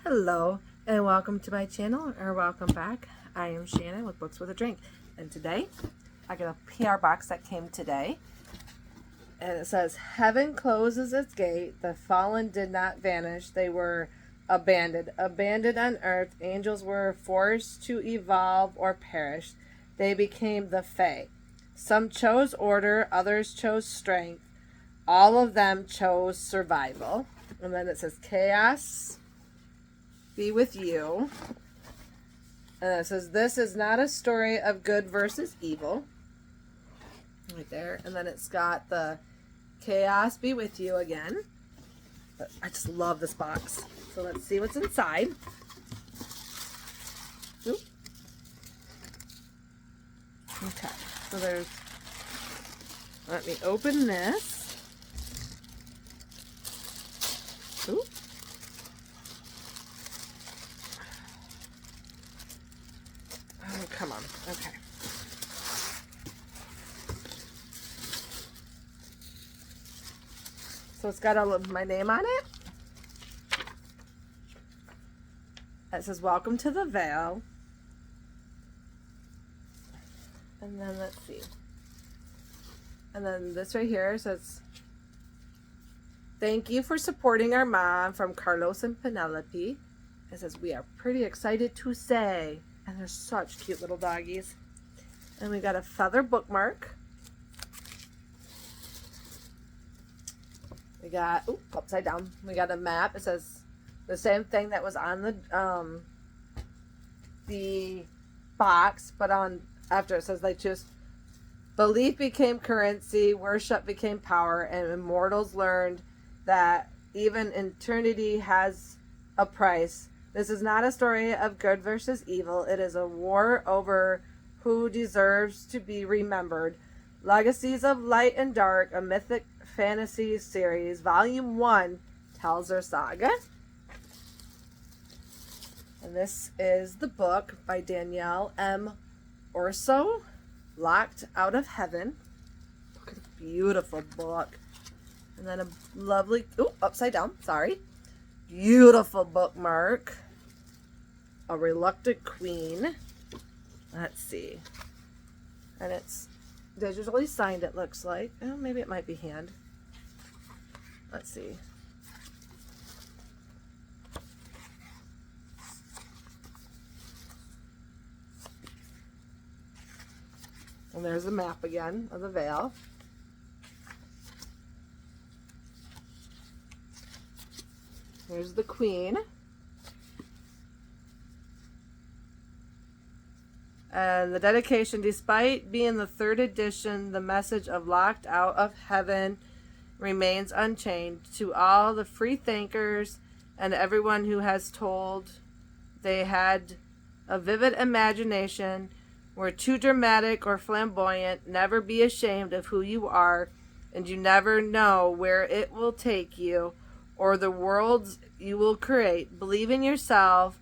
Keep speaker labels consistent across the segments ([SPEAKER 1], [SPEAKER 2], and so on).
[SPEAKER 1] Hello and welcome to my channel, or welcome back. I am Shannon with Books with a Drink, and today I got a PR box that came today, and it says, "Heaven closes its gate, the fallen did not vanish, they were abandoned on earth, angels were forced to evolve or perish, they became the Fae. Some chose order, others chose strength, all of them chose survival." And then it says, "Chaos be with you." And it says, "This is not a story of good versus evil." Right there. And then it's got the "Chaos be with you" again. But I just love this box. So let's see what's inside. Oop. Okay. So there's, let me open this. Oop. Oh, come on. Okay. So it's got all of my name on it. It says, "Welcome to the Vale." And then let's see. And then this right here says, "Thank you for supporting our mom, from Carlos and Penelope." It says, "We are pretty excited to say." And they're such cute little doggies. And we got a feather bookmark. We got, upside down. We got a map. It says the same thing that was on the box, but on after it says, like, just belief became currency, worship became power, and immortals learned that even eternity has a price. This is not a story of good versus evil. It is a war over who deserves to be remembered. Legacies of Light and Dark, a mythic fantasy series. Volume 1 tells our saga. And this is the book by Danielle Orsino, Locked Out of Heaven. Look at the beautiful book. And then a lovely, upside down, sorry. Beautiful bookmark. A Reluctant Queen. Let's see. And it's digitally signed, it looks like. Oh, maybe it might be hand. Let's see. And there's a map again of the Vale. There's the Queen. And the dedication: despite being the third edition, the message of Locked Out of Heaven remains unchanged. To all the free thinkers and everyone who has told they had a vivid imagination, were too dramatic or flamboyant, never be ashamed of who you are, and you never know where it will take you or the worlds you will create. Believe in yourself.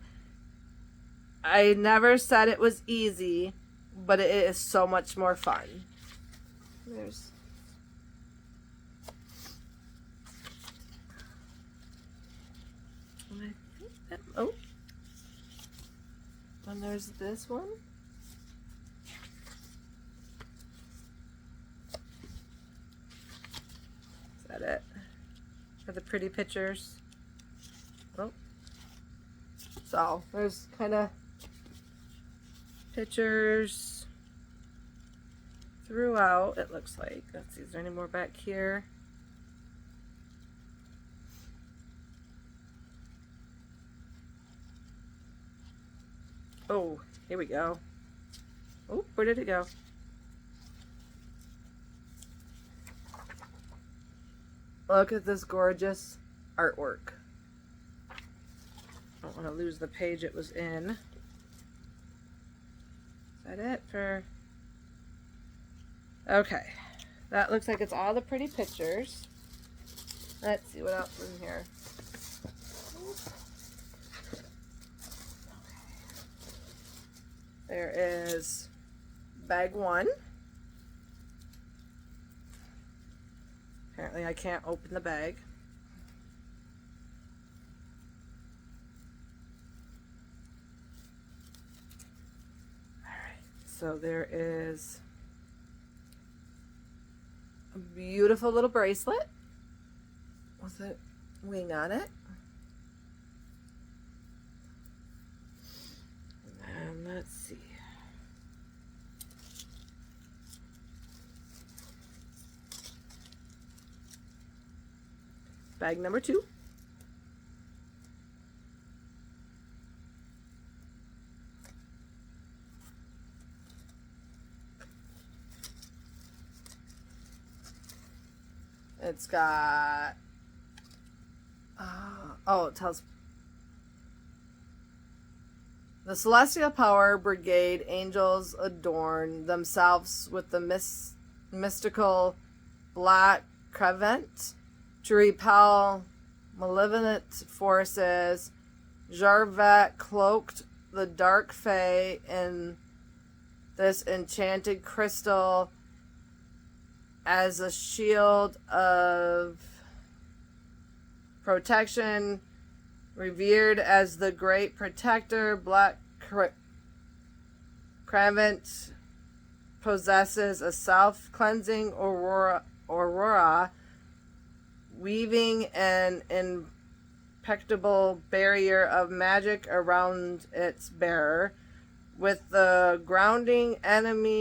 [SPEAKER 1] I never said it was easy, but it is so much more fun. There's and there's this one. Is that it? For the pretty pictures. Oh. So there's kind of pictures throughout, it looks like. Let's see, is there any more back here? Oh, here we go. Oh, where did it go? Look at this gorgeous artwork. I don't want to lose the page it was in. Is that it for... Okay. That looks like it's all the pretty pictures. Let's see what else is in here. There is bag 1. Apparently I can't open the bag. So there is a beautiful little bracelet with a wing on it. And let's see. Bag number 2. It's got, it tells the Celestial Power Brigade angels adorn themselves with the mystical black cravat to repel malevolent forces. Jarvet cloaked the dark fae in this enchanted crystal as a shield of protection, revered as the great protector. Black cravat possesses a self-cleansing aurora, weaving an impenetrable barrier of magic around its bearer. With the grounding energy,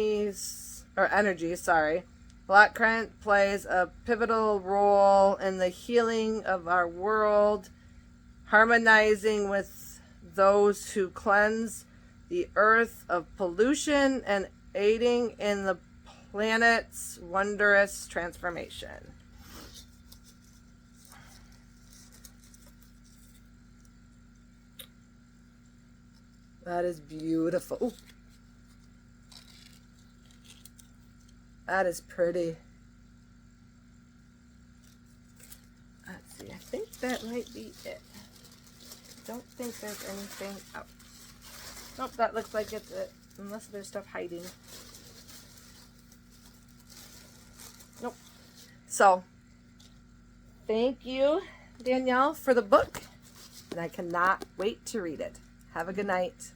[SPEAKER 1] Black Cravat plays a pivotal role in the healing of our world, harmonizing with those who cleanse the earth of pollution and aiding in the planet's wondrous transformation. That is beautiful. Ooh. That is pretty. Let's see. I think that might be it. Don't think there's anything else. Nope, that looks like it's it. Unless there's stuff hiding. Nope. So, thank you, Danielle, for the book. And I cannot wait to read it. Have a good night.